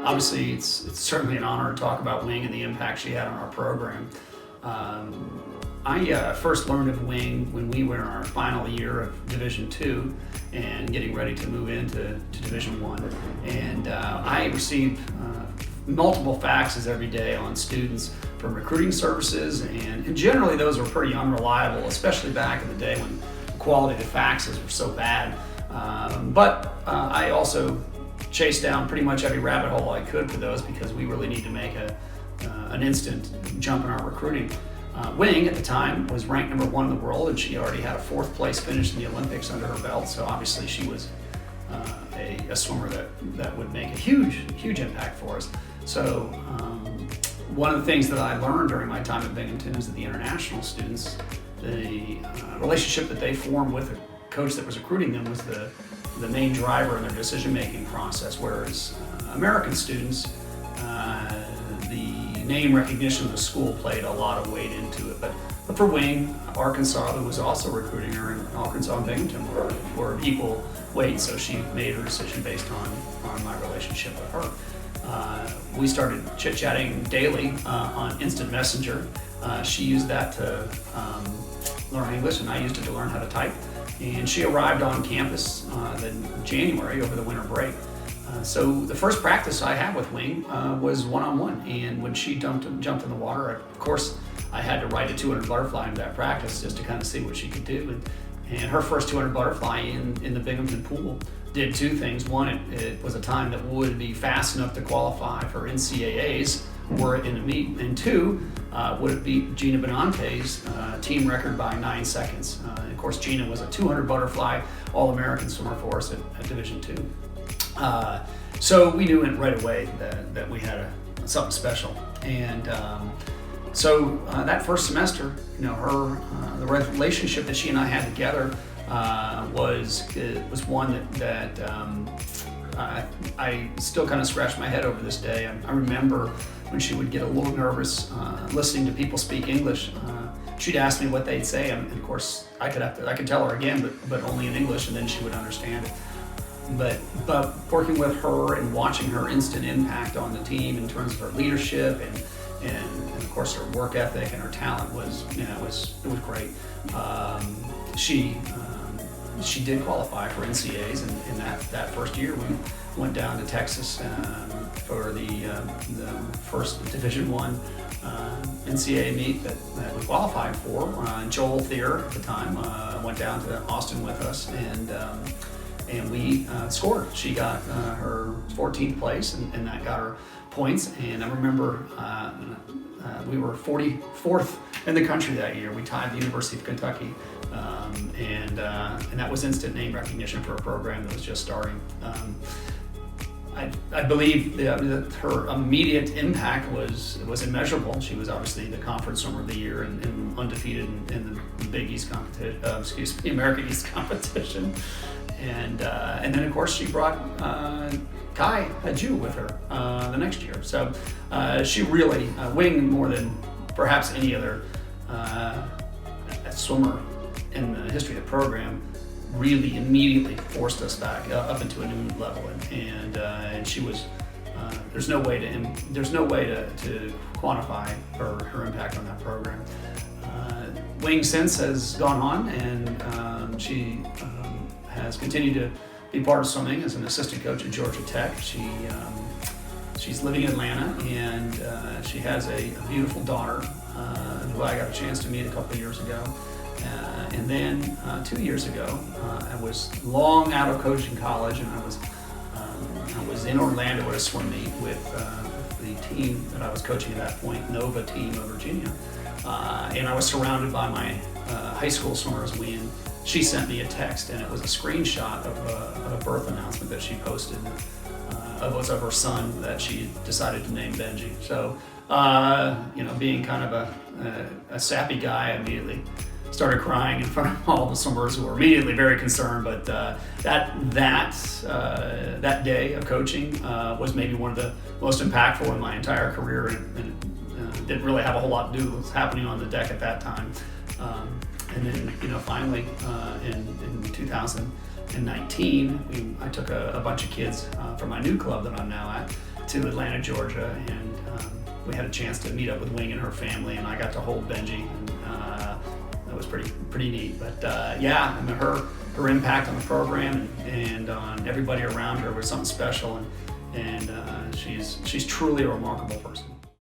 Obviously, it's certainly an honor to talk about Wing and the impact she had on our program. I first learned of Wing when we were in our final year of Division II and getting ready to move into Division I. And I received multiple faxes every day on students from recruiting services, and generally those were pretty unreliable, especially back in the day when the quality of the faxes were so bad. But I also chased down pretty much every rabbit hole I could for those because we really need to make an instant jump in our recruiting. Wing at the time was ranked #1 in the world, and she already had a 4th place finish in the Olympics under her belt. So obviously she was a swimmer that would make a huge impact for us. So one of the things that I learned during my time at Binghamton is that the international students, the relationship that they formed with the coach that was recruiting them was the main driver in their decision-making process, whereas American students, the name recognition of the school played a lot of weight into it. But for Wing, Arkansas, who was also recruiting her, and Arkansas and Binghamton were equal weight, so she made her decision based on my relationship with her. We started chit-chatting daily on Instant Messenger. She used that to learn English, and I used it to learn how to type. And she arrived on campus in January over the winter break. So the first practice I had with Wing was one-on-one, and when she jumped in the water, of course I had to ride a 200 butterfly into that practice just to kind of see what she could do. And her first 200 butterfly in the Binghamton pool did 2 things. One, it was a time that would be fast enough to qualify for NCAAs were it in a meet, and 2, would it beat Gina Benante's team record by 9 seconds. Of course, Gina was a 200 butterfly All-American swimmer for us at Division II. So we knew right away that we had something special. And so that first semester, the relationship that she and I had together was one that I still kind of scratch my head over this day. I remember when she would get a little nervous listening to people speak English. She'd ask me what they'd say, and of course I could tell her again, but only in English, and then she would understand it. But working with her and watching her instant impact on the team in terms of her leadership and of course her work ethic and her talent was great. She did qualify for NCAAs in that first year. We went down to Texas for the first Division I NCAA meet that we qualified for. Joel Thier at the time went down to Austin with us, and we scored. She got her 14th place, and that got her points. And I remember we were 44th in the country that year. We tied the University of Kentucky, and that was instant name recognition for a program that was just starting. I believe that her immediate impact was immeasurable. She was obviously the conference swimmer of the year and undefeated in the Big East competition, American East competition. And then of course she brought Kai Haju with her the next year. So she really, Wing more than perhaps any other swimmer in the history of the program, really immediately forced us back up into a new level. And she was, there's no way to quantify her impact on that program. Wing since has gone on, and she has continued to be part of swimming as an assistant coach at Georgia Tech. She's living in Atlanta, and she has a beautiful daughter who I got a chance to meet a couple of years ago. And then 2 years ago, I was long out of coaching college, and I was in Orlando at a swim meet with the team that I was coaching at that point, Nova team of Virginia. And I was surrounded by my high school swimmers when she sent me a text, and it was a screenshot of a birth announcement that she posted of her son that she decided to name Benji. So, being kind of a sappy guy, I immediately started crying in front of all the swimmers who were immediately very concerned. But that day of coaching was maybe one of the most impactful in my entire career, and didn't really have a whole lot to do with what was happening on the deck at that time. And then, finally, in 2019, I took a bunch of kids from my new club that I'm now at to Atlanta, Georgia, and we had a chance to meet up with Wing and her family, and I got to hold Benji, and that was pretty neat. But yeah, I mean, her impact on the program and on everybody around her was something special, and she's truly a remarkable person.